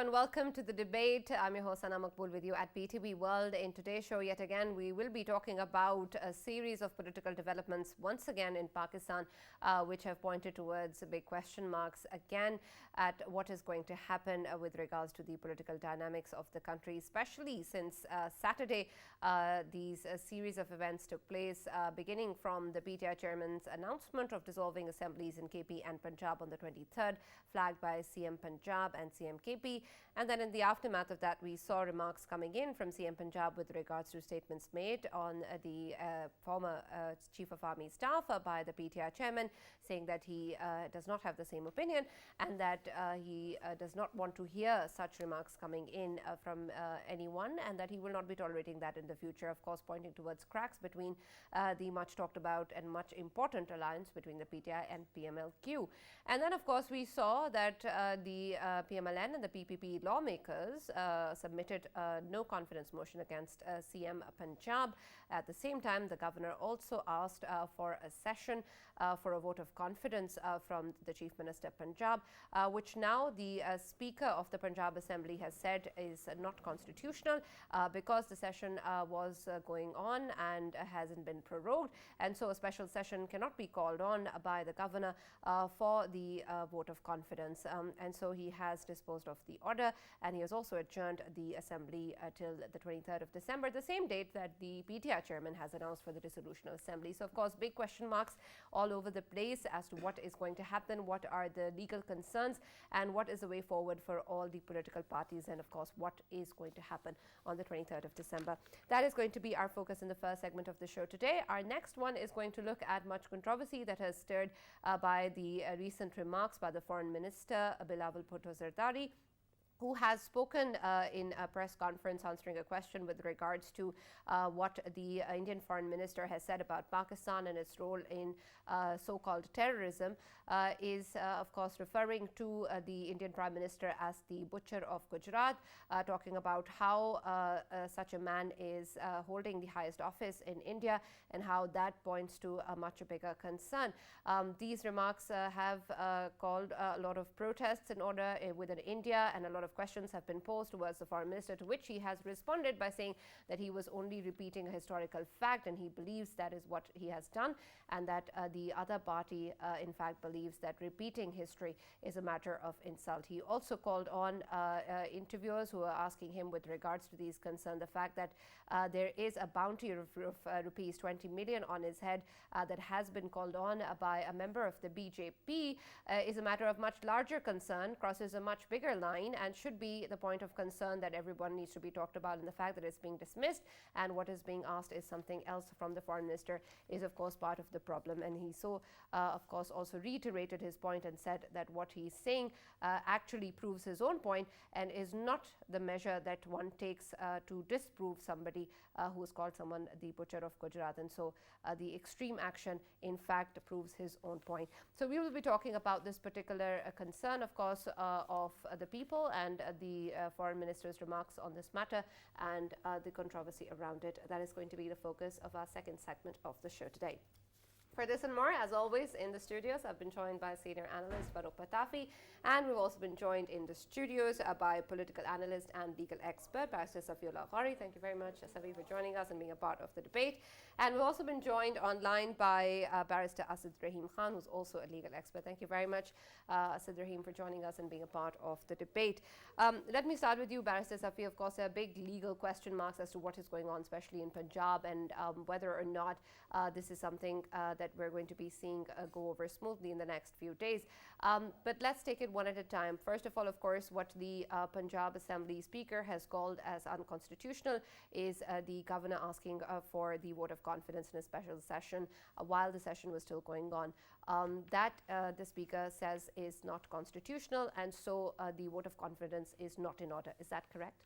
and welcome to the debate. I'm your host Sana Makbul with you at PTV World. In today's show, yet again, we will be talking about a series of political developments once again in Pakistan, which have pointed towards big question marks again at what is going to happen with regards to the political dynamics of the country, especially since Saturday, these series of events took place, beginning from the PTI chairman's announcement of dissolving assemblies in KP and Punjab on the 23rd, flagged by CM Punjab and CM KP. And then in the aftermath of that, we saw remarks coming in from CM Punjab with regards to statements made on the former Chief of Army Staff by the PTI chairman, saying that he does not have the same opinion and that he does not want to hear such remarks coming in from anyone, and that he will not be tolerating that in the future, of course, pointing towards cracks between the much talked about and much important alliance between the PTI and PMLQ. And then, of course, we saw that the PMLN and the PPP lawmakers submitted a no confidence motion against CM Punjab. At the same time, the governor also asked for a session for a vote of confidence from the Chief Minister Punjab, which now the Speaker of the Punjab Assembly has said is not constitutional because the session was going on and hasn't been prorogued, and so a special session cannot be called on by the governor for the vote of confidence. And so he has disposed of the order, and he has also adjourned the assembly till the 23rd of December, the same date that the PTI chairman has announced for the dissolution of assembly. So, of course, big question marks all over the place as to what is going to happen, what are the legal concerns, and what is the way forward for all the political parties, and of course what is going to happen on the 23rd of December. That is going to be our focus in the first segment of the show today. Our next one is going to look at much controversy that has stirred by the recent remarks by the Foreign Minister Bilawal Zardari, who has spoken in a press conference answering a question with regards to what the Indian Foreign Minister has said about Pakistan and its role in so-called terrorism, is of course referring to the Indian Prime Minister as the butcher of Gujarat, talking about how such a man is holding the highest office in India and how that points to a much bigger concern. These remarks have called a lot of protests in order within India, and a lot of questions have been posed towards the foreign minister, to which he has responded by saying that he was only repeating a historical fact and he believes that is what he has done, and that the other party in fact believes that repeating history is a matter of insult. He also called on interviewers who are asking him with regards to these concerns, the fact that there is a bounty of rupees 20 million on his head that has been called on by a member of the BJP is a matter of much larger concern, crosses a much bigger line, and should be the point of concern that everyone needs to be talked about. And the fact that it's being dismissed and what is being asked is something else from the foreign minister is of course part of the problem. And he of course also reiterated his point and said that what he's saying actually proves his own point and is not the measure that one takes to disprove somebody who has called someone the butcher of Gujarat. And so the extreme action in fact proves his own point. So we will be talking about this particular concern, of course, of the people and the foreign minister's remarks on this matter and the controversy around it. That is going to be the focus of our second segment of the show today. For this and more, as always, in the studios, I've been joined by senior analyst Farouk Patafi, and we've also been joined in the studios by political analyst and legal expert, Barrister Safiullah Ghari. Thank you very much, Safi, for joining us and being a part of the debate. And we've also been joined online by Barrister Asad Rahim Khan, who's also a legal expert. Thank you very much, Asad Rahim, for joining us and being a part of the debate. Let me start with you, Barrister Safi. Of course, there are big legal question marks as to what is going on, especially in Punjab, and whether or not this is something that we're going to be seeing go over smoothly in the next few days. But let's take it one at a time. First of all, of course, what the Punjab Assembly Speaker has called as unconstitutional is the governor asking for the vote of confidence in a special session while the session was still going on. That the Speaker says is not constitutional, and so the vote of confidence is not in order. Is that correct?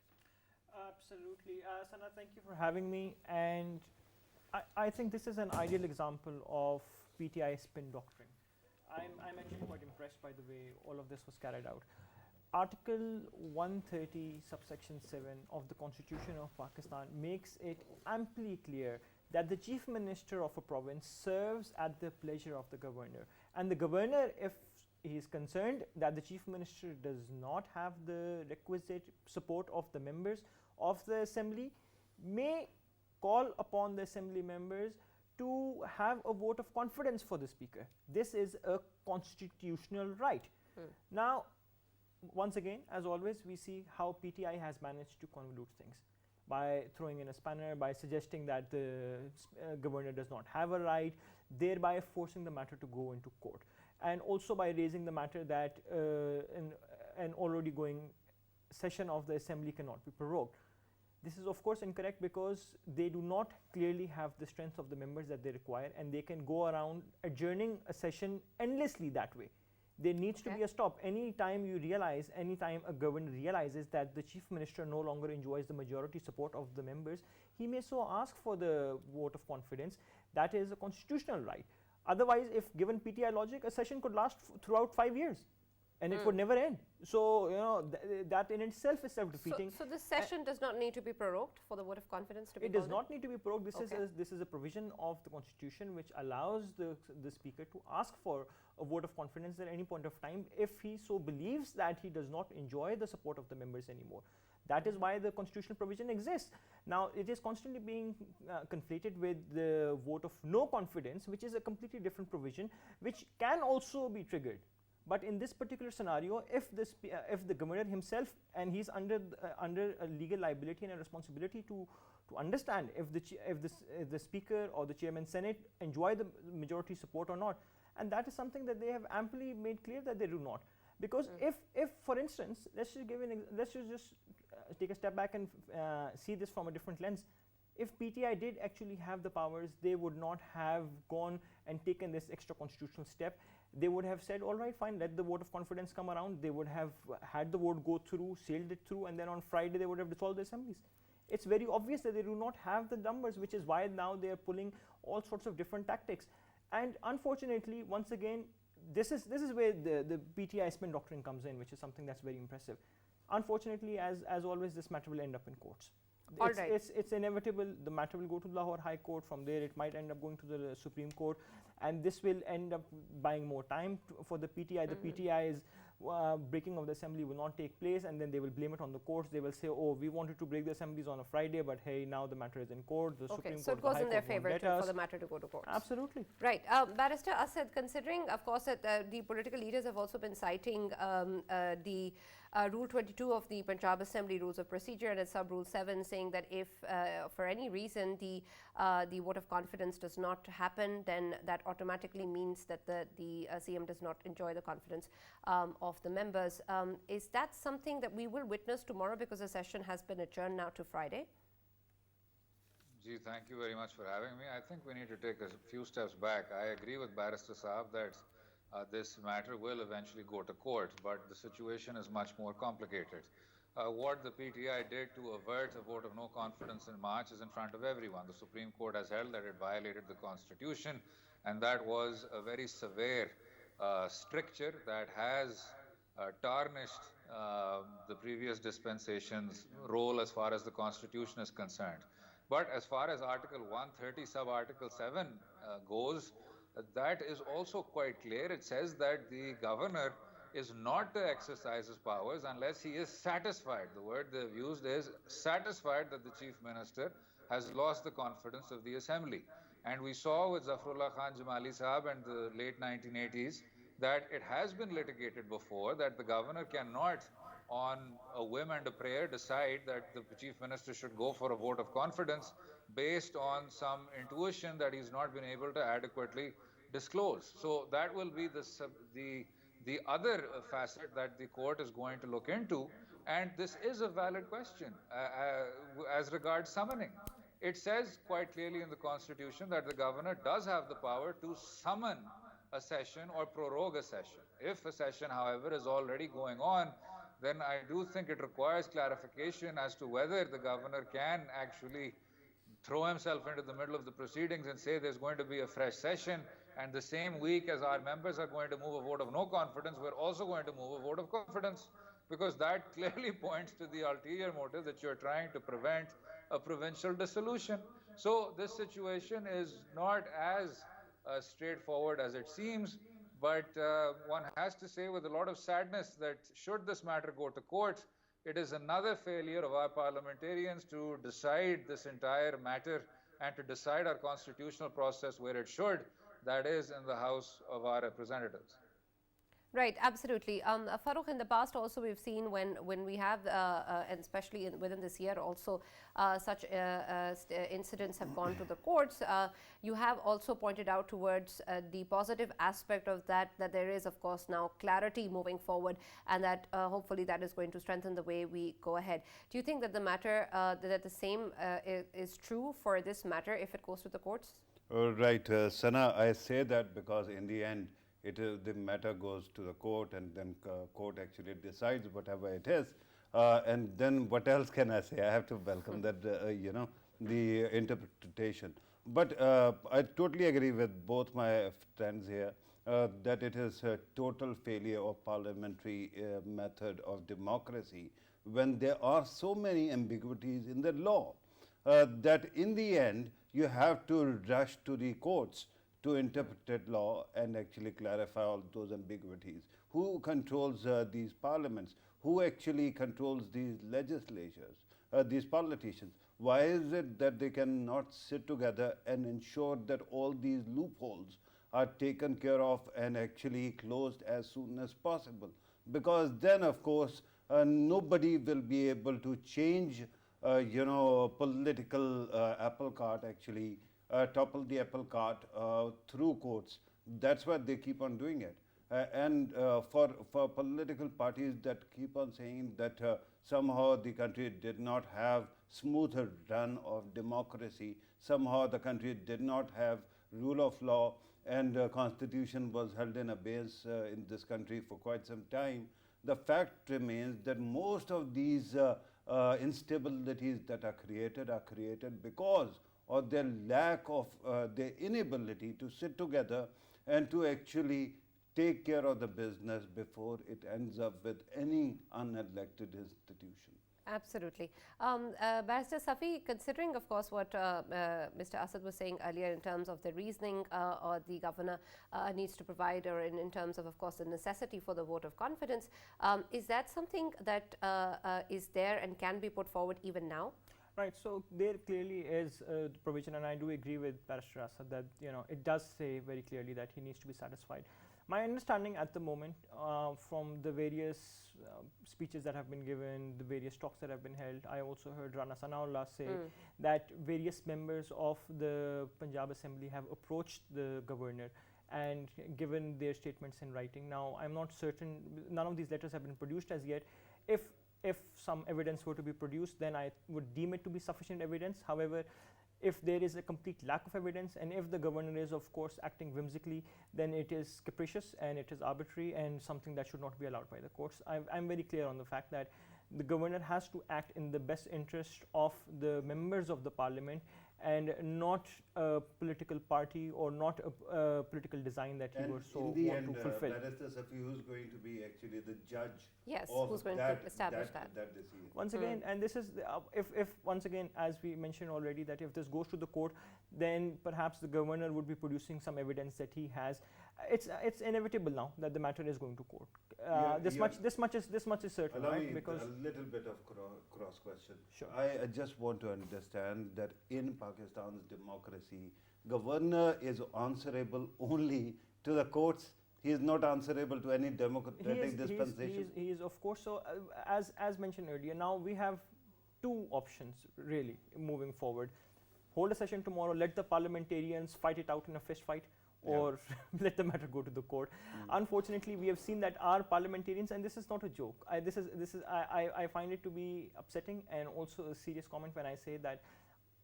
Absolutely. Sana, thank you for having me. And I think this is an ideal example of PTI spin doctrine. I'm actually quite impressed by the way all of this was carried out. Article 130 subsection 7 of the Constitution of Pakistan makes it amply clear that the Chief Minister of a province serves at the pleasure of the governor, and the governor, if he is concerned that the chief minister does not have the requisite support of the members of the assembly, may call upon the assembly members to have a vote of confidence for the speaker. This is a constitutional right. Now, once again, as always, we see how PTI has managed to convolute things by throwing in a spanner, by suggesting that the governor does not have a right, thereby forcing the matter to go into court, and also by raising the matter that an already going session of the assembly cannot be prorogued. This is of course incorrect, because they do not clearly have the strength of the members that they require, and they can go around adjourning a session endlessly that way. There needs to be a stop. Any time a governor realizes that the chief minister no longer enjoys the majority support of the members, he may so ask for the vote of confidence. That is a constitutional right. Otherwise, if given PTI logic, a session could last throughout 5 years, and it would never end. So, that in itself is self-defeating. So this session does not need to be prorogued for the vote of confidence to be It does not need to be prorogued. This is a provision of the constitution which allows the speaker to ask for a vote of confidence at any point of time if he so believes that he does not enjoy the support of the members anymore. That is why the constitutional provision exists. Now, it is constantly being conflated with the vote of no confidence, which is a completely different provision, which can also be triggered. But in this particular scenario, if the governor himself, and he's under a legal liability and a responsibility to understand if the speaker or the chairman senate enjoy the majority support or not, and that is something that they have amply made clear that they do not. Because if for instance, let's just take a step back and see this from a different lens. If PTI did actually have the powers, they would not have gone and taken this extra constitutional step. They would have said, all right, fine, let the vote of confidence come around. They would have had the vote go through, sailed it through, and then on Friday they would have dissolved the assemblies. It's very obvious that they do not have the numbers, which is why now they are pulling all sorts of different tactics. And unfortunately, once again, this is where the PTI spin doctrine comes in, which is something that's very impressive. Unfortunately, as always, this matter will end up in courts. It's inevitable. The matter will go to Lahore High Court. From there, it might end up going to the Supreme Court, and this will end up buying more time for the PTI. The PTI's breaking of the assembly will not take place, and then they will blame it on the courts. They will say, oh, we wanted to break the assemblies on a Friday, but hey, now the matter is in court. The Supreme so Court, it goes the High in their Court won't favor let for the matter to go to courts. Absolutely. Right. Barrister Asad, considering, of course, that the political leaders have also been citing the Rule 22 of the Punjab Assembly Rules of Procedure and Sub Rule 7, saying that if for any reason the vote of confidence does not happen, then that automatically means that the CM does not enjoy the confidence of the members. Is that something that we will witness tomorrow, because the session has been adjourned now to Friday? Gee, thank you very much for having me. I think we need to take a few steps back. I agree with Barrister Saab that this matter will eventually go to court, but the situation is much more complicated. What the PTI did to avert a vote of no confidence in March is in front of everyone. The Supreme Court has held that it violated the Constitution, and that was a very severe stricture that has tarnished the previous dispensation's role as far as the Constitution is concerned. But as far as Article 130, Sub-Article 7 goes, that is also quite clear. It says that the governor is not to exercise his powers unless he is satisfied. The word they've used is satisfied that the chief minister has lost the confidence of the assembly. And we saw with Zafrullah Khan Jamali Sahab in the late 1980s that it has been litigated before that the governor cannot, on a whim and a prayer, decide that the chief minister should go for a vote of confidence based on some intuition that he's not been able to adequately disclose. So that will be the other facet that the court is going to look into, and this is a valid question as regards summoning. It says quite clearly in the Constitution that the governor does have the power to summon a session or prorogue a session. If a session, however, is already going on, then I do think it requires clarification as to whether the governor can actually throw himself into the middle of the proceedings and say there's going to be a fresh session, and the same week as our members are going to move a vote of no confidence, we're also going to move a vote of confidence, because that clearly points to the ulterior motive that you're trying to prevent a provincial dissolution. So this situation is not as straightforward as it seems, But one has to say with a lot of sadness that should this matter go to courts, it is another failure of our parliamentarians to decide this entire matter and to decide our constitutional process where it should, that is in the House of our representatives. Right, absolutely. Farooq, in the past also we've seen when we have, and especially within this year also, such incidents have gone to the courts. You have also pointed out towards the positive aspect of that, that there is, of course, now clarity moving forward, and that hopefully that is going to strengthen the way we go ahead. Do you think that the matter, that the same is true for this matter if it goes to the courts? Right, Sana, I say that because in the end, the matter goes to the court, and then court actually decides whatever it is. And then what else can I say? I have to welcome that, the interpretation. But I totally agree with both my friends here that it is a total failure of parliamentary method of democracy when there are so many ambiguities in the law that in the end you have to rush to the courts to interpret law and actually clarify all those ambiguities. Who controls these parliaments? Who actually controls these legislatures, these politicians? Why is it that they cannot sit together and ensure that all these loopholes are taken care of and actually closed as soon as possible? Because then, of course, nobody will be able to change, political apple cart actually topple the apple cart through courts. That's why they keep on doing it. And for political parties that keep on saying that somehow the country did not have smoother run of democracy, somehow the country did not have rule of law, and constitution was held in abeyance in this country for quite some time, the fact remains that most of these instabilities that are created because or their lack of their inability to sit together and to actually take care of the business before it ends up with any unelected institution. Absolutely. Barrister Safi, considering, of course, what Mr. Asad was saying earlier in terms of the reasoning or the governor needs to provide, or in terms of course, the necessity for the vote of confidence, is that something that is there and can be put forward even now? Right, so there clearly is the provision, and I do agree with Barrister Asad that it does say very clearly that he needs to be satisfied. My understanding at the moment from the various speeches that have been given, the various talks that have been held, I also heard Rana Sanaullah say that various members of the Punjab Assembly have approached the governor and given their statements in writing. Now, I'm not certain, none of these letters have been produced as yet. If some evidence were to be produced, then I would deem it to be sufficient evidence. However, if there is a complete lack of evidence, and if the governor is, of course, acting whimsically, then it is capricious and it is arbitrary and something that should not be allowed by the courts. I'm very clear on the fact that the governor has to act in the best interest of the members of the parliament and not a political party or not a political design that he would so want to fulfill. Barrister Safi, who's going to be actually the judge? Yes, of who's going to establish that decision? Once again, and this is if once again, as we mentioned already, that if this goes to the court, then perhaps the governor would be producing some evidence that he has. It's inevitable now that the matter is going to court. This much is certain, Allow right? me Because a little bit of cross question. Sure. I just want to understand that in Pakistan's democracy, governor is answerable only to the courts. He is not answerable to any democratic dispensation. He is, of course. So, as mentioned earlier, now we have two options really moving forward. Hold a session tomorrow, let the parliamentarians fight it out in a fist fight, or let the matter go to the court. Unfortunately, we have seen that our parliamentarians, and this is not a joke, I find it to be upsetting and also a serious comment when I say that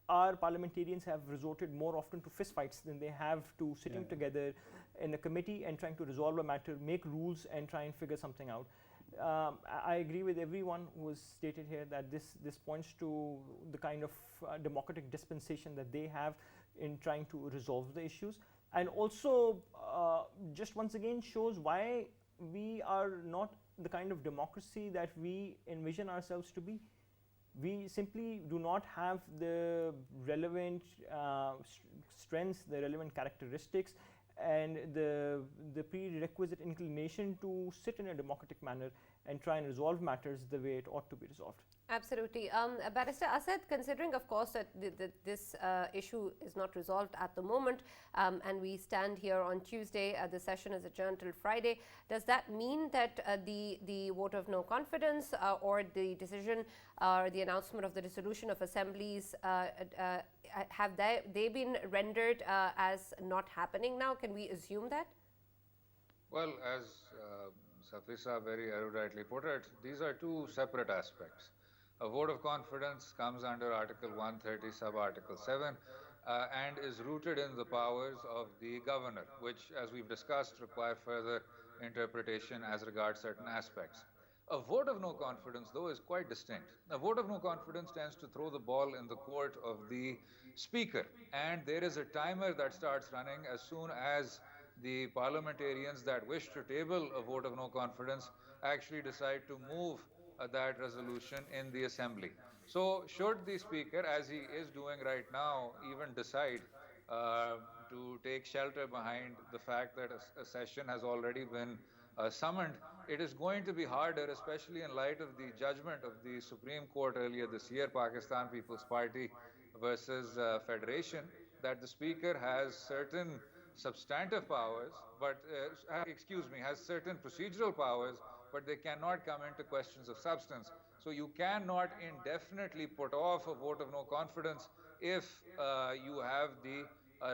our parliamentarians have resorted more often to fist fights than they have to sitting together in a committee and trying to resolve a matter, make rules and try and figure something out. I agree with everyone who has stated here that this points to the kind of democratic dispensation that they have in trying to resolve the issues, and also just once again shows why we are not the kind of democracy that we envision ourselves to be. We simply do not have the relevant strengths, the relevant characteristics, and the prerequisite inclination to sit in a democratic manner and try and resolve matters the way it ought to be resolved. Absolutely. Barrister Asad, considering, of course, that this issue is not resolved at the moment, and we stand here on Tuesday, the session is adjourned till Friday, does that mean that the vote of no confidence or the decision or the announcement of the dissolution of assemblies, have they been rendered as not happening now? Can we assume that? Well, as Safisa very eruditely put it, these are two separate aspects. A vote of confidence comes under Article 130, Sub-Article 7, and is rooted in the powers of the governor, which, as we've discussed, require further interpretation as regards certain aspects. A vote of no confidence, though, is quite distinct. A vote of no confidence tends to throw the ball in the court of the speaker, and there is a timer that starts running as soon as the parliamentarians that wish to table a vote of no confidence actually decide to move that resolution in the assembly. So, should the speaker, as he is doing right now, even decide to take shelter behind the fact that a session has already been summoned, it is going to be harder, especially in light of the judgment of the Supreme Court earlier this year, Pakistan People's Party versus Federation, that the speaker has certain substantive powers, but has certain procedural powers, but they cannot come into questions of substance. So you cannot indefinitely put off a vote of no confidence if you have the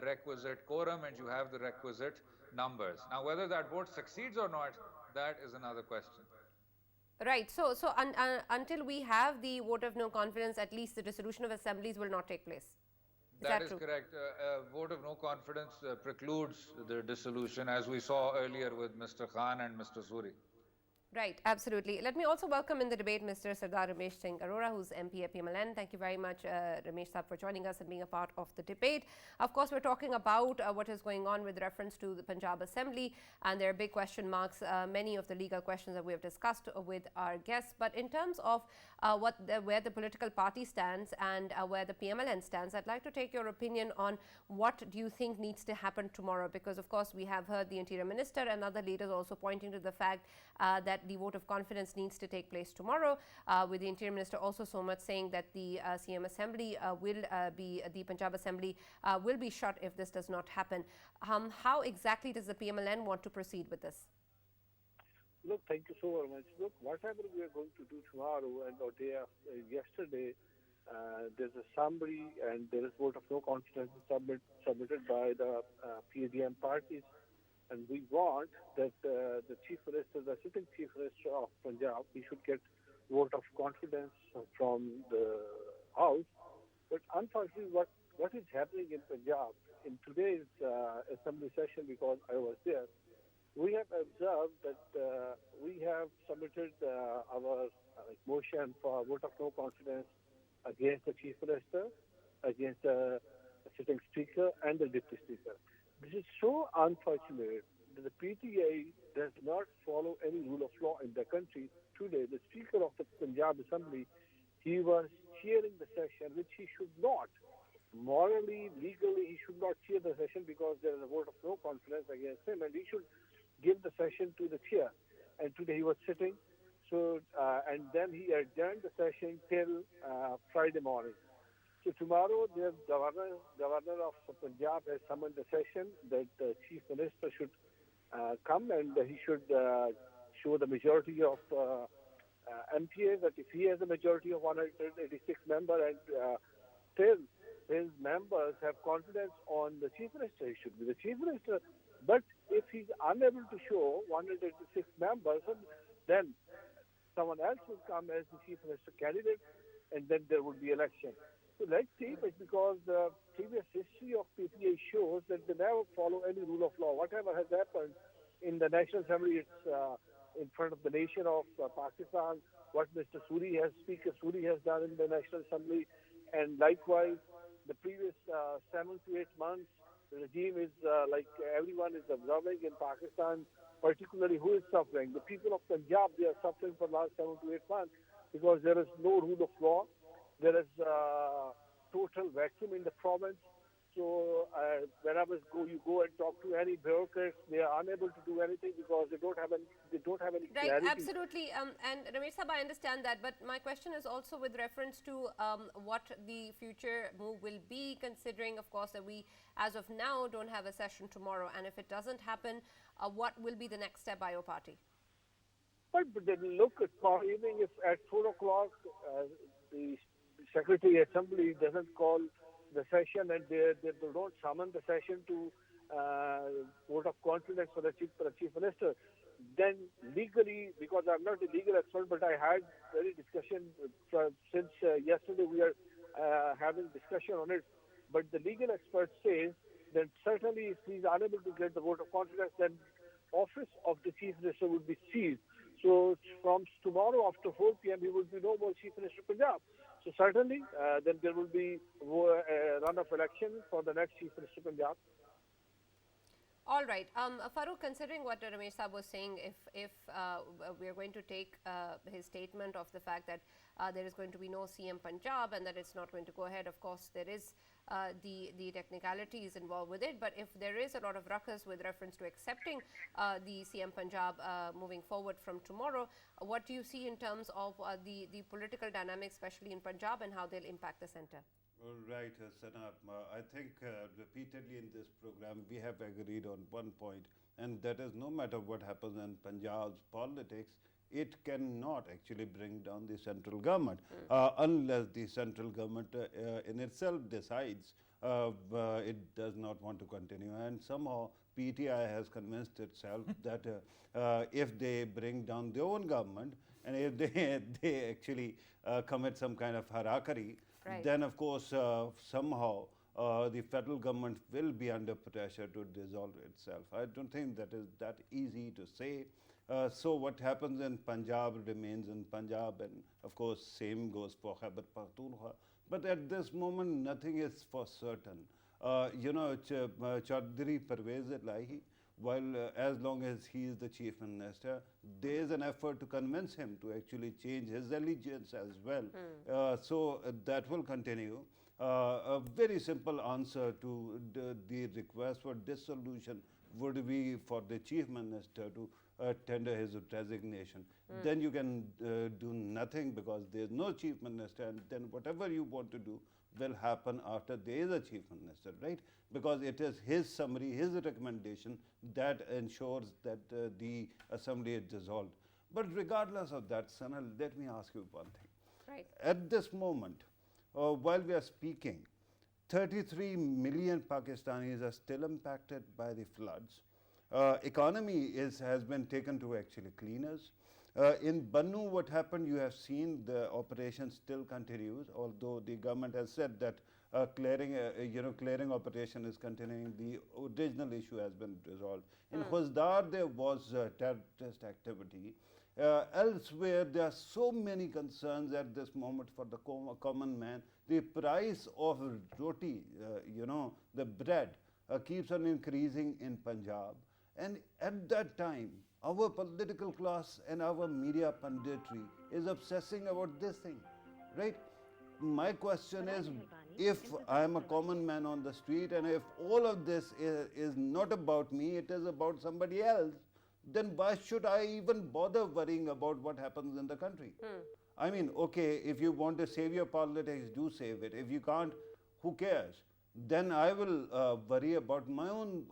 requisite quorum and you have the requisite numbers. Now, whether that vote succeeds or not, that is another question. Right. So until we have the vote of no confidence, at least the dissolution of assemblies will not take place. That is true? correct. A vote of no confidence precludes the dissolution, as we saw earlier with Mr. Khan and Mr. Suri. Right, absolutely. Let me also welcome in the debate Mr. Sardar Ramesh Singh Arora, who's MP at PMLN. Thank you very much, Ramesh Saab, for joining us and being a part of the debate. Of course, we're talking about what is going on with reference to the Punjab Assembly, and there are big question marks, many of the legal questions that we have discussed with our guests. But in terms of where the political party stands and where the PMLN stands, I'd like to take your opinion on what do you think needs to happen tomorrow, because of course we have heard the Interior Minister and other leaders also pointing to the fact that the vote of confidence needs to take place tomorrow, with the Interior Minister also so much saying that the CM Assembly the Punjab Assembly will be shut if this does not happen. How exactly does the PMLN want to proceed with this? Look, thank you so very much. Look, whatever we are going to do tomorrow and or day after, yesterday, there's a summary and there is vote of no confidence submitted by the PDM parties. And we want that the Chief Minister, the sitting Chief Minister of Punjab, he should get vote of confidence from the House. But unfortunately, what is happening in Punjab in today's assembly session, because I was there, we have observed that we have submitted our motion for vote of no confidence against the Chief Minister, against the sitting Speaker and the Deputy Speaker. This is so unfortunate that the PTA does not follow any rule of law in the country. Today, the Speaker of the Punjab Assembly, he was chairing the session, which he should not. Morally, legally, he should not chair the session because there is a vote of no confidence against him, and he should give the session to the chair. And today he was sitting, so and then he adjourned the session till Friday morning. So tomorrow, the governor of Punjab has summoned a session that the Chief Minister should come and he should show the majority of MPAs, that if he has a majority of 186 members and still his members have confidence on the Chief Minister, he should be the Chief Minister. But if he's unable to show 186 members, then someone else will come as the Chief Minister candidate, and then there would be election. So let's see, but because the previous history of PTA shows that they never follow any rule of law. Whatever has happened in the National Assembly, it's in front of the nation of Pakistan, what Mr. Speaker Suri has done in the National Assembly, and likewise, the previous 7 to 8 months, the regime is like everyone is observing in Pakistan, particularly who is suffering. The people of Punjab, they are suffering for the last 7 to 8 months because there is no rule of law. There is total vacuum in the province. So you go and talk to any bureaucrats, they are unable to do anything because they don't have any Right, clarity. absolutely. And Ramesh Sahab, I understand that, but my question is also with reference to what the future move will be, considering, of course, that we, as of now, don't have a session tomorrow. And if it doesn't happen, what will be the next step by your party? But then look, tomorrow evening, if at 4 o'clock the Secretary Assembly doesn't call the session and they don't summon the session to vote of confidence for the Chief Minister, then legally, because I'm not a legal expert, but I had very discussion since yesterday we are having discussion on it. But the legal expert says that certainly if he's unable to get the vote of confidence, then office of the Chief Minister would be seized. So from tomorrow after 4 p.m., he will be no more Chief Minister of Punjab. So certainly, then there will be a run of election for the next Chief Minister of Punjab. All right. Farooq, considering what Ramesh Saab was saying, if we are going to take his statement of the fact that there is going to be no CM Punjab and that it's not going to go ahead, of course, there is the technicalities involved with it. But if there is a lot of ruckus with reference to accepting the CM Punjab moving forward from tomorrow, what do you see in terms of the political dynamics, especially in Punjab, and how they'll impact the centre? Right, Sana. I think repeatedly in this program we have agreed on one point, and that is no matter what happens in Punjab's politics, it cannot actually bring down the central government unless the central government in itself decides it does not want to continue. And somehow PTI has convinced itself that if they bring down their own government and if they actually commit some kind of harakiri, Right. then of course somehow the federal government will be under pressure to dissolve itself. I don't think that is that easy to say. So what happens in Punjab remains in Punjab, and of course same goes for Khyber Pakhtunkhwa. But at this moment nothing is for certain. Chaudhry Pervez Elahi, while as long as he is the chief minister, there is an effort to convince him to actually change his allegiance as well. So that will continue. A very simple answer to the request for dissolution would be for the chief minister to tender his resignation. Then you can do nothing because there is no chief minister, and then whatever you want to do will happen after there is a chief minister, right? Because it is his summary, his recommendation that ensures that the assembly is dissolved. But regardless of that, Sana, let me ask you one thing. Right. At this moment, while we are speaking, 33 million Pakistanis are still impacted by the floods. Economy has been taken to actually cleaners. In Bannu, what happened, you have seen the operation still continues, although the government has said that clearing operation is continuing. The original issue has been resolved. In Khusdar, there was terrorist activity. Elsewhere, there are so many concerns at this moment for the common man. The price of roti, the bread, keeps on increasing in Punjab. And at that time, our political class and our media punditry is obsessing about this thing, right? My question is, if I am a common man on the street and if all of this is not about me, it is about somebody else, then why should I even bother worrying about what happens in the country? I mean, okay, if you want to save your politics, do save it. If you can't, who cares? Then I will worry about my own,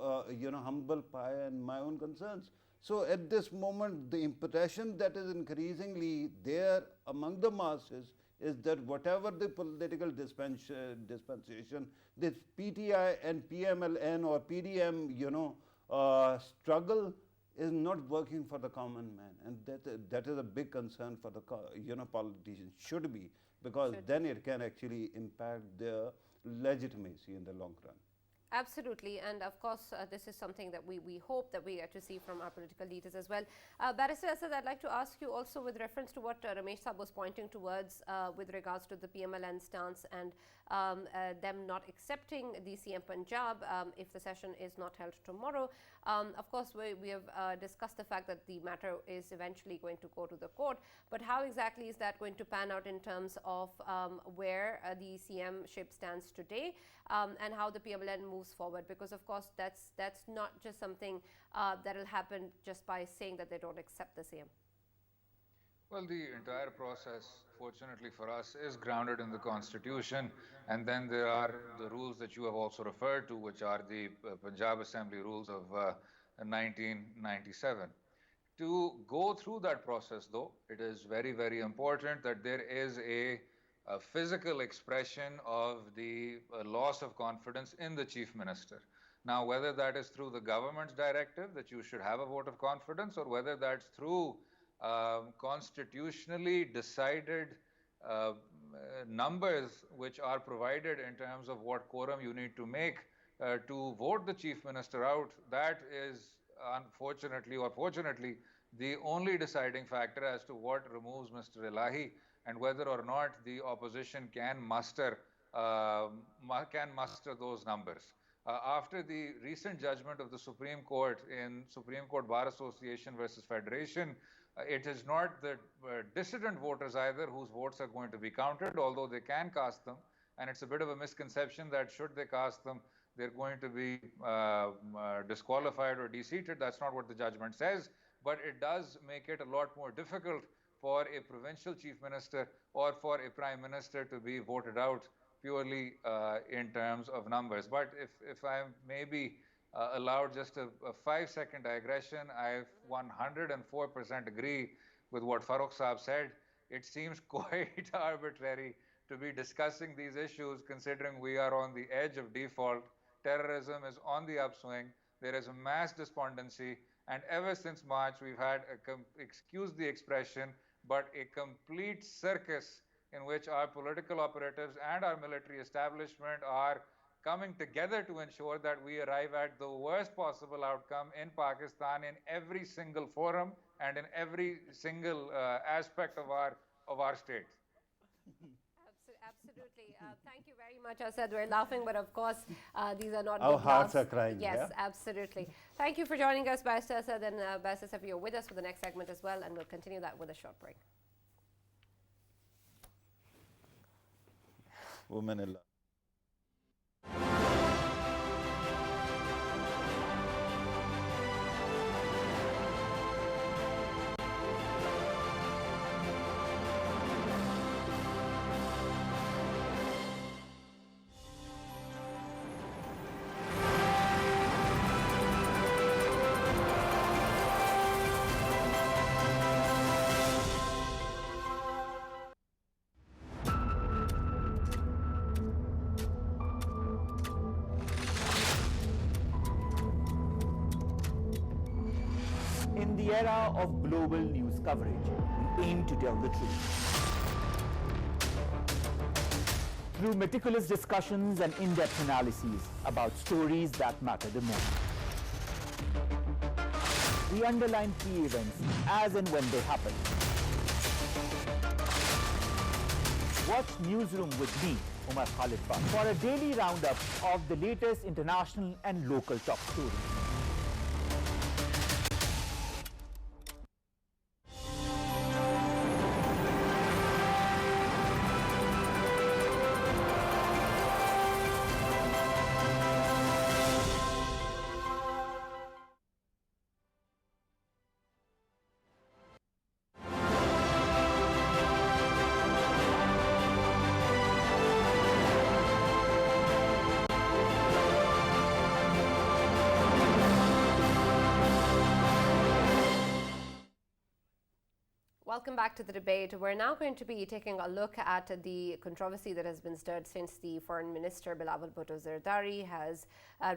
humble pie and my own concerns. So at this moment, the impression that is increasingly there among the masses is that whatever the political dispensation, this PTI and PMLN or PDM, struggle is not working for the common man, and that is a big concern for the politicians. Should be, because then it can actually impact their legitimacy in the long run. Absolutely, and of course, this is something that we hope that we get to see from our political leaders as well. Barrister Asad, I'd like to ask you also with reference to what Ramesh Saab was pointing towards with regards to the PMLN stance and them not accepting the CM Punjab if the session is not held tomorrow. Of course, we have discussed the fact that the matter is eventually going to go to the court, but how exactly is that going to pan out in terms of where the CM ship stands today and how the PMLN moves forward? Because of course that's not just something that will happen just by saying that they don't accept the CM. Well, the entire process, fortunately for us, is grounded in the Constitution, and then there are the rules that you have also referred to, which are the Punjab Assembly rules of 1997. To go through that process, though, it is very, very important that there is a physical expression of the loss of confidence in the Chief Minister. Now, whether that is through the government's directive that you should have a vote of confidence, or whether that's through constitutionally decided numbers which are provided in terms of what quorum you need to make to vote the Chief Minister out, that is unfortunately or fortunately the only deciding factor as to what removes Mr. Elahi and whether or not the opposition can muster those numbers. After the recent judgment of the Supreme Court in Supreme Court Bar Association versus Federation, it is not the dissident voters either whose votes are going to be counted, although they can cast them. And it's a bit of a misconception that should they cast them, they're going to be disqualified or deseated. That's not what the judgment says, but it does make it a lot more difficult for a provincial chief minister or for a prime minister to be voted out purely in terms of numbers. But if I may be allowed just a 5-second digression, I 104% agree with what Farooq Saab said. It seems quite arbitrary to be discussing these issues considering we are on the edge of default. Terrorism is on the upswing. There is a mass despondency. And ever since March, we've had, excuse the expression, but a complete circus in which our political operatives and our military establishment are coming together to ensure that we arrive at the worst possible outcome in Pakistan in every single forum and in every single aspect of our state. Absolutely. Thank you very much, Asad. We're laughing, but of course, these are not Our good hearts laughs. are crying. Yes, Yeah? absolutely. Thank you for joining us, Barrister Asad, and Barrister Safi, you're with us for the next segment as well, and we'll continue that with a short break. Women in love. In the era of global news coverage, we aim to tell the truth. Through meticulous discussions and in-depth analyses about stories that matter the most. We underline key events as and when they happen. Watch Newsroom with me, Umar Khalid Pak, for a daily roundup of the latest international and local top stories. Welcome back to the debate. We're now going to be taking a look at the controversy that has been stirred since the Foreign Minister Bilawal Zardari has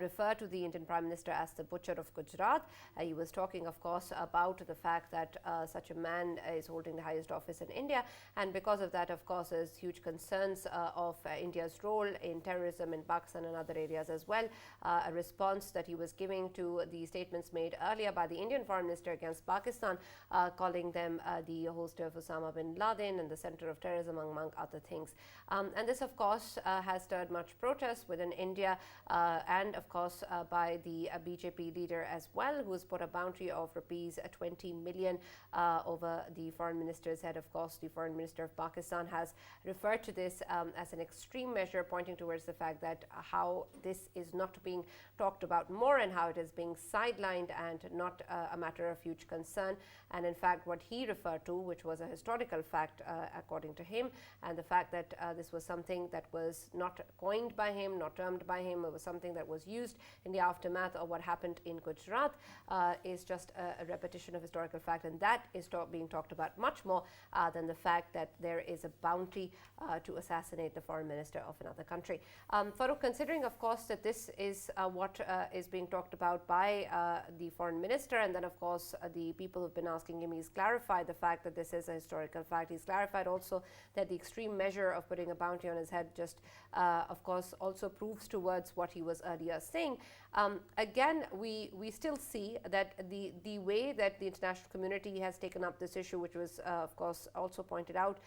referred to the Indian Prime Minister as the butcher of Gujarat. He was talking, of course, about the fact that such a man is holding the highest office in India, and because of that, of course, there's huge concerns of India's role in terrorism in Pakistan and other areas as well. A response that he was giving to the statements made earlier by the Indian Foreign Minister against Pakistan, calling them the host of Osama bin Laden and the center of terrorism, among other things. And this, of course, has stirred much protest within India and, of course, by the BJP leader as well, who has put a bounty of rupees 20 million over the foreign minister's head. Of course, the foreign minister of Pakistan has referred to this as an extreme measure, pointing towards the fact that how this is not being talked about more and how it is being sidelined and not a matter of huge concern. And in fact, what he referred to, which was a historical fact according to him, and the fact that this was something that was not coined by him, not termed by him, it was something that was used in the aftermath of what happened in Gujarat, is just a repetition of historical fact, and that is being talked about much more than the fact that there is a bounty to assassinate the foreign minister of another country. Farooq, considering, of course, that this is what is being talked about by the foreign minister, and then, of course, the people who've been asking him, he's clarified the fact that this is a historical fact. He's clarified also that the extreme measure of putting a bounty on his head just, of course, also proves towards what he was earlier saying. Again, we still see that the way that the international community has taken up this issue, which was, of course, also pointed out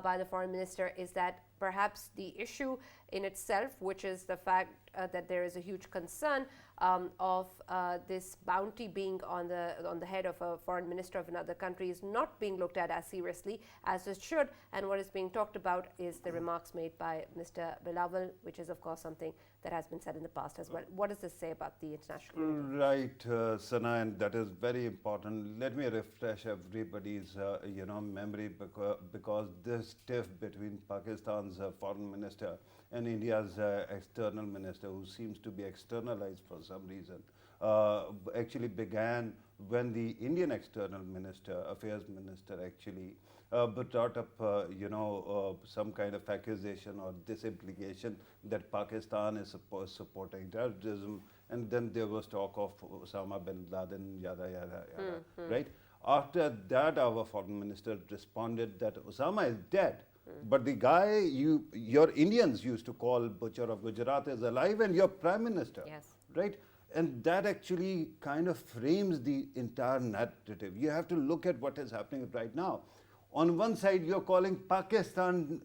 by the foreign minister, is that perhaps the issue in itself, which is the fact that there is a huge concern of this bounty being on the head of a foreign minister of another country, is not being looked at as seriously as it should. And what is being talked about is the remarks made by Mr. Bilawal, which is, of course, something that has been said in the past as well. What does this say about the international community? Right, Sana, and that is very important. Let me refresh everybody's memory, because this tiff between Pakistan's foreign minister and India's external minister, who seems to be externalized for some reason, actually began when the Indian external minister, affairs minister, actually brought up, some kind of accusation or this implication that Pakistan is supporting terrorism, and then there was talk of Osama bin Laden, yada, yada, yada, right? After that, our foreign minister responded that Osama is dead, but the guy your Indians used to call butcher of Gujarat is alive, and your prime minister, right? And that actually kind of frames the entire narrative. You have to look at what is happening right now. On one side, you're calling Pakistan,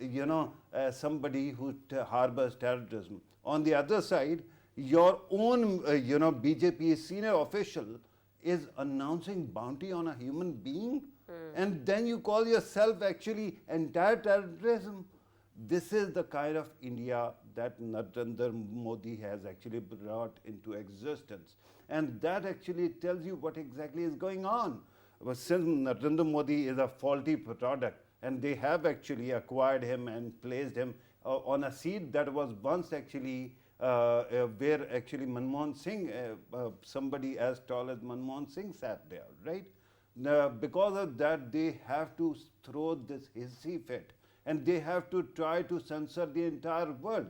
somebody who harbors terrorism. On the other side, your own, BJP senior official is announcing bounty on a human being, and then you call yourself actually anti-terrorism. This is the kind of India that Narendra Modi has actually brought into existence, and that actually tells you what exactly is going on. But since Narendra Modi is a faulty product, and they have actually acquired him and placed him on a seat that was once actually where actually Manmohan Singh, somebody as tall as Manmohan Singh sat there, right? Now, because of that, they have to throw this hissy fit, and they have to try to censor the entire world.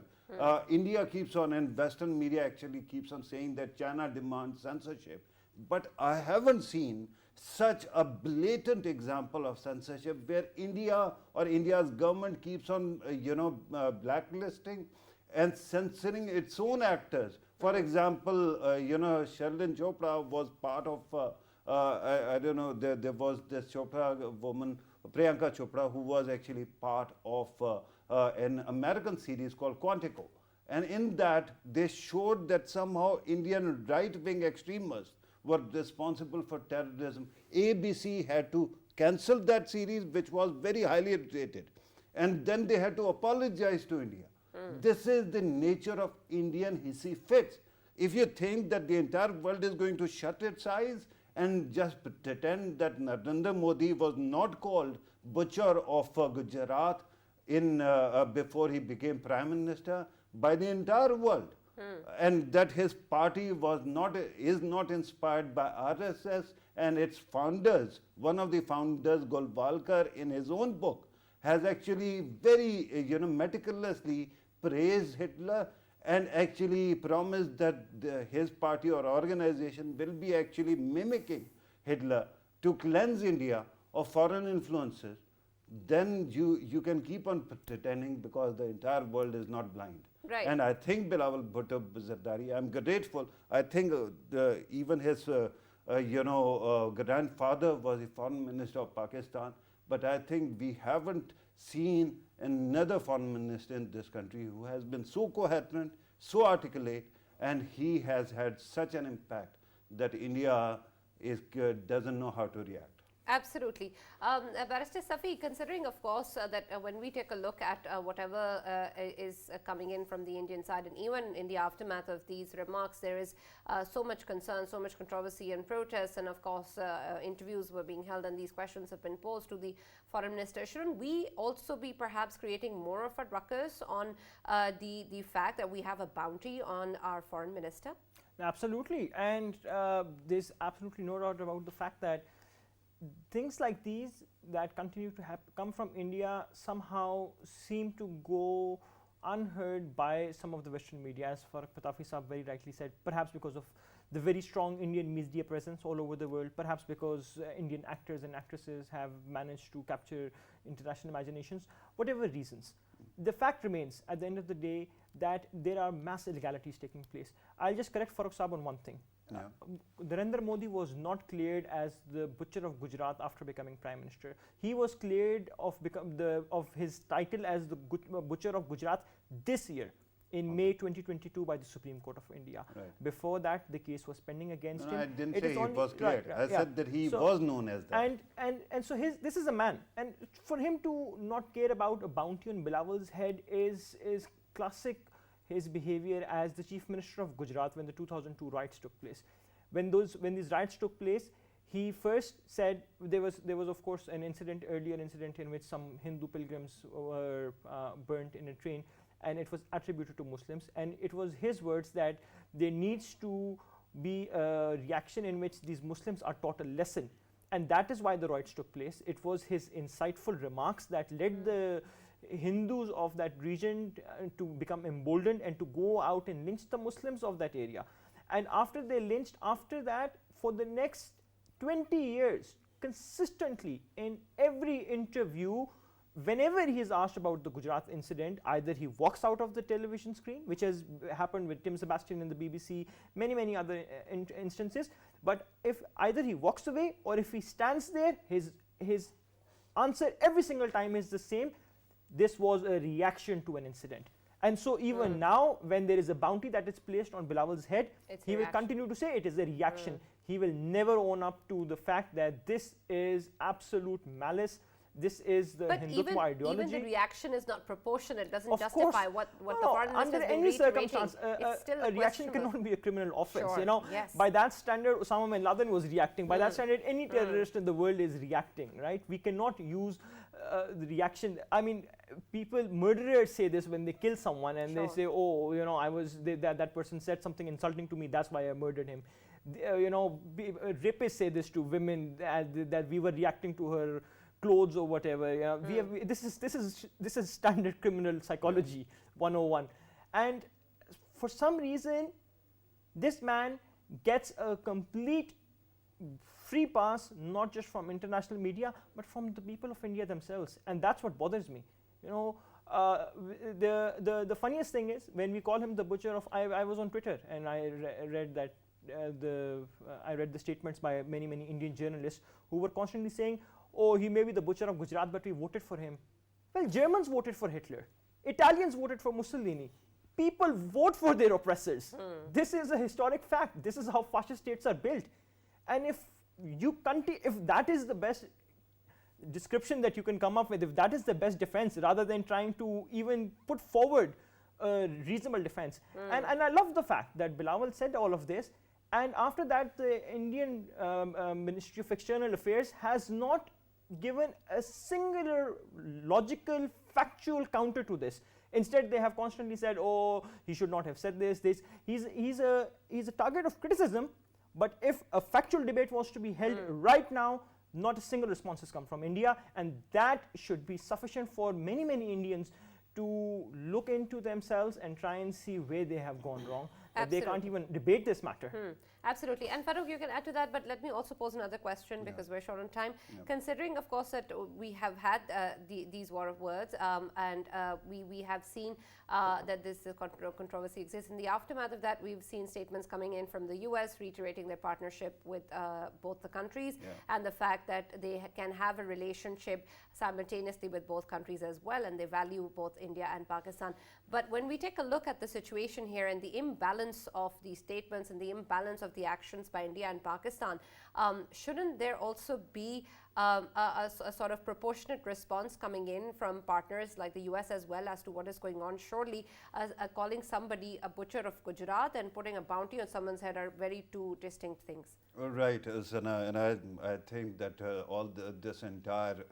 India keeps on, and Western media actually keeps on saying that China demands censorship. But I haven't seen such a blatant example of censorship where India or India's government keeps on, blacklisting and censoring its own actors. For example, Sheldon Chopra was part of, I don't know, there was this Chopra woman, Priyanka Chopra, who was actually part of an American series called Quantico. And in that, they showed that somehow Indian right-wing extremists were responsible for terrorism. ABC had to cancel that series, which was very highly rated. And then they had to apologize to India. This is the nature of Indian hissy fits. If you think that the entire world is going to shut its eyes and just pretend that Narendra Modi was not called butcher of Gujarat before he became Prime Minister by the entire world, and that his party is not inspired by RSS and its founders, one of the founders, Golwalkar, in his own book, has actually very, meticulously praised Hitler and actually promised that his party or organization will be actually mimicking Hitler to cleanse India of foreign influences. Then you can keep on pretending, because the entire world is not blind. Right. And I think Bilawal Bhutto Zardari, I'm grateful. I think even his grandfather was the foreign minister of Pakistan, but I think we haven't seen another foreign minister in this country who has been so coherent, so articulate, and he has had such an impact that India doesn't know how to react. Absolutely. Barrister Safi, considering of course that when we take a look at whatever is coming in from the Indian side, and even in the aftermath of these remarks, there is so much concern, so much controversy and protests, and of course interviews were being held and these questions have been posed to the foreign minister. Shouldn't we also be perhaps creating more of a ruckus on the fact that we have a bounty on our foreign minister? Absolutely, and there's absolutely no doubt about the fact that things like these that continue to come from India somehow seem to go unheard by some of the Western media, as Farooq Patafi Saab very rightly said, perhaps because of the very strong Indian media presence all over the world, perhaps because Indian actors and actresses have managed to capture international imaginations, whatever reasons. The fact remains, at the end of the day, that there are mass illegalities taking place. I'll just correct Farooq Saab on one thing. Narendra Modi was not cleared as the butcher of Gujarat after becoming Prime Minister. He was cleared of his title as the butcher of Gujarat this year in May 2022 by the Supreme Court of India. Right. Before that, the case was pending against him. I didn't say he was cleared. Right, I said that he was known as that. And so this is a man, and for him to not care about a bounty on Bilawal's head is classic his behavior as the Chief Minister of Gujarat when the 2002 riots took place. When these riots took place, he first said there was of course an earlier incident in which some Hindu pilgrims were burnt in a train, and it was attributed to Muslims, and it was his words that there needs to be a reaction in which these Muslims are taught a lesson, and that is why the riots took place. It was his insightful remarks that led the Hindus of that region to become emboldened and to go out and lynch the Muslims of that area. And after they lynched, after that, for the next 20 years, consistently in every interview, whenever he is asked about the Gujarat incident, either he walks out of the television screen, which has happened with Tim Sebastian in the BBC, many other instances, but if either he walks away or if he stands there, his answer every single time is the same: this was a reaction to an incident. And so even now, when there is a bounty that is placed on Bilawal's head, he will continue to say it is a reaction. He will never own up to the fact that this is absolute malice. This is the Hindutva ideology. Even the reaction is not proportionate, doesn't Of justify course. what the foreign minister under has been any reiterating. circumstance, It's still a reaction questionable. cannot be a criminal offense. Sure, You know, yes. by that standard, Osama bin Laden was reacting. By that standard, any terrorist in the world is reacting. Right? We cannot use the reaction. I mean, murderers say this when they kill someone, and they say, "Oh, you know, that person said something insulting to me. That's why I murdered him." Rapists say this to women that we were reacting to her clothes or whatever. This is standard criminal psychology 101, and for some reason, this man gets a complete free pass, not just from international media, but from the people of India themselves, and that's what bothers me. The funniest thing is when we call him the butcher of. I was on Twitter and I read that. I read the statements by many Indian journalists who were constantly saying, "Oh, he may be the butcher of Gujarat, but we voted for him." Well, Germans voted for Hitler. Italians voted for Mussolini. People vote for their oppressors. This is a historic fact. This is how fascist states are built. And if that is the best description that you can come up with, if that is the best defense, rather than trying to even put forward a reasonable defense. And I love the fact that Bilawal said all of this, and after that the Indian Ministry of External Affairs has not given a singular logical factual counter to this. Instead, they have constantly said, "Oh, he should not have said this." He's a target of criticism, But if a factual debate was to be held right now, not a single response has come from India, and that should be sufficient for many, many Indians to look into themselves and try and see where they have gone wrong. They can't even debate this matter. Absolutely. And Farooq, you can add to that, but let me also pose another question because we're short on time. Considering, of course, that we have had these war of words and we have seen that this controversy exists. In the aftermath of that, we've seen statements coming in from the US reiterating their partnership with both the countries and the fact that they can have a relationship simultaneously with both countries as well, and they value both India and Pakistan. But when we take a look at the situation here and the imbalance of these statements and the imbalance of the actions by India and Pakistan, shouldn't there also be a sort of proportionate response coming in from partners like the US as well as to what is going on? Surely calling somebody a butcher of Gujarat and putting a bounty on someone's head are very two distinct things. Right, Sana, and I think that this entire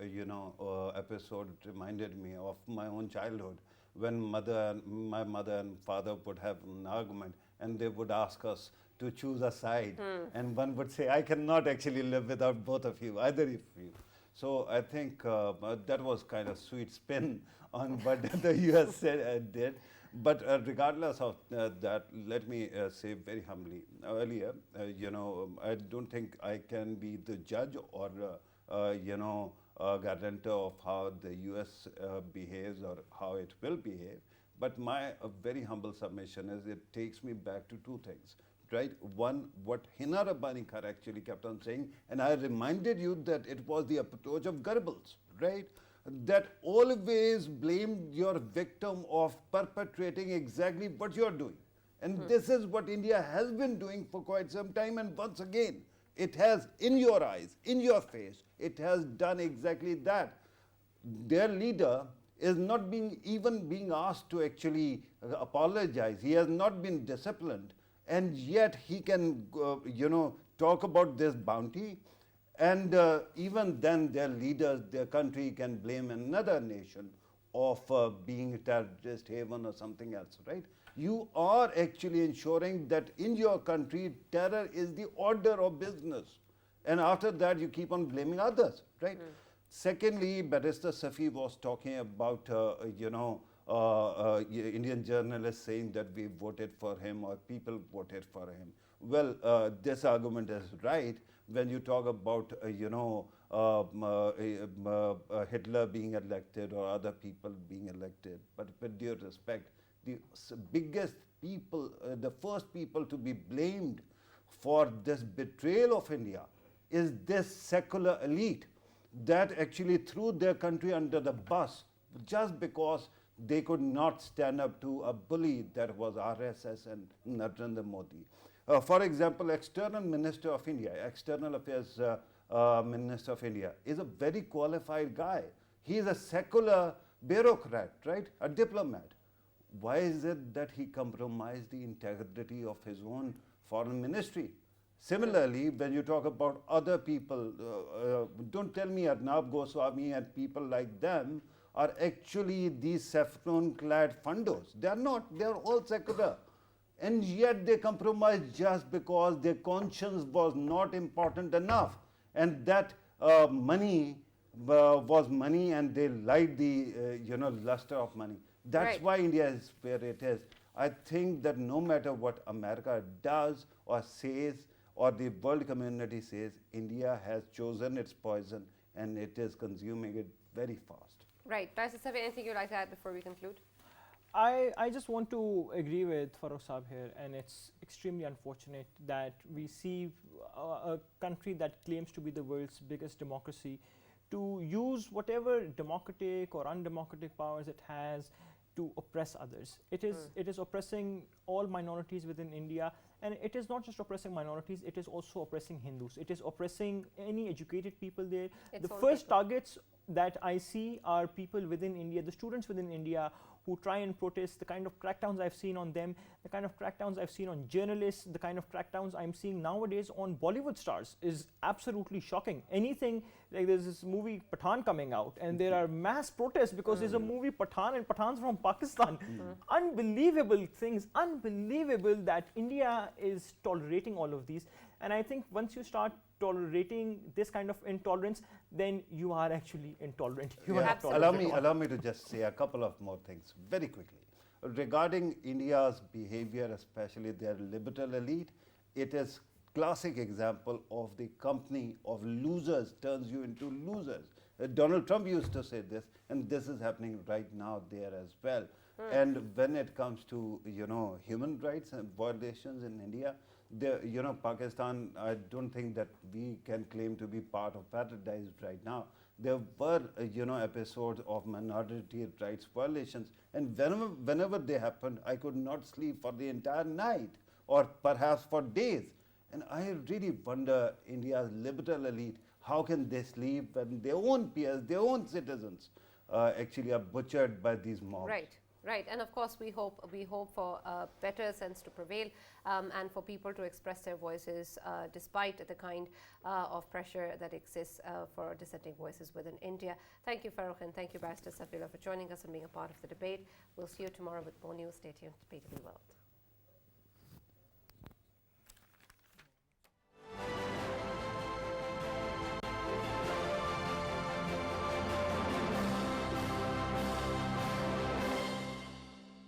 episode reminded me of my own childhood, when my mother and father would have an argument and they would ask us to choose a side, and one would say, I cannot actually live without both of you, either of you. So I think that was kind of sweet spin on what the US did. But regardless of that, let me say very humbly, earlier, I don't think I can be the judge or, guarantor of how the US behaves or how it will behave. But my very humble submission is it takes me back to two things. Right? One, what Hina Rabbani Kar actually kept on saying, and I reminded you that it was the approach of Goebbels, right? That always blamed your victim of perpetrating exactly what you're doing. And this is what India has been doing for quite some time, and once again, it has, in your eyes, in your face, it has done exactly that. Their leader is not even being asked to actually apologize. He has not been disciplined. And yet he can, talk about this bounty, and even then their leaders, their country can blame another nation of being a terrorist haven or something else, right? You are actually ensuring that in your country, terror is the order of business. And after that, you keep on blaming others, right? Secondly, Barrister Safi was talking about, Indian journalists saying that we voted for him or people voted for him. Well, this argument is right when you talk about, Hitler being elected or other people being elected. But with due respect, the biggest people, the first people to be blamed for this betrayal of India is this secular elite that actually threw their country under the bus just because they could not stand up to a bully that was RSS and Narendra Modi. For example, External Minister of India, External Affairs Minister of India is a very qualified guy. He is a secular bureaucrat, right? A diplomat. Why is it that he compromised the integrity of his own foreign ministry? Similarly, when you talk about other people, don't tell me Arnab Goswami and people like them are actually these saffron-clad fundos. They are not. They are all secular. And yet they compromised just because their conscience was not important enough. And that money was money, and they liked the luster of money. That's why India is where it is. I think that no matter what America does or says or the world community says, India has chosen its poison and it is consuming it very fast. Right. Barrister Safi, anything you'd like to add before we conclude? I just want to agree with Farooq Saab here, and it's extremely unfortunate that we see a country that claims to be the world's biggest democracy to use whatever democratic or undemocratic powers it has to oppress others. It is oppressing all minorities within India, and it is not just oppressing minorities, it is also oppressing Hindus. It is oppressing any educated people there. The first targets that I see are people within India, the students within India who try and protest. The kind of crackdowns I've seen on them, the kind of crackdowns I've seen on journalists, the kind of crackdowns I'm seeing nowadays on Bollywood stars is absolutely shocking. Anything, like there's this movie Pathan coming out and there are mass protests because there's a movie Pathan and Pathan's from Pakistan. Unbelievable things, unbelievable that India is tolerating all of these. And I think once you start tolerating this kind of intolerance, then you are actually intolerant. You are Yeah, not tolerant at all. allow me to just say a couple of more things very quickly. Regarding India's behavior, especially their liberal elite, it is classic example of the company of losers turns you into losers. Donald Trump used to say this, and this is happening right now there as well. And when it comes to human rights and violations in India, Pakistan, I don't think that we can claim to be part of paradise right now. There were episodes of minority rights violations, and whenever they happened, I could not sleep for the entire night or perhaps for days. And I really wonder, India's liberal elite, how can they sleep when their own peers, their own citizens actually are butchered by these mobs? Right. Right, and of course we hope for a better sense to prevail and for people to express their voices despite the kind of pressure that exists for dissenting voices within India. Thank you, Farooq, and thank you, Barrister Safila, for joining us and being a part of the debate. We'll see you tomorrow with more news. Stay tuned to PTV World.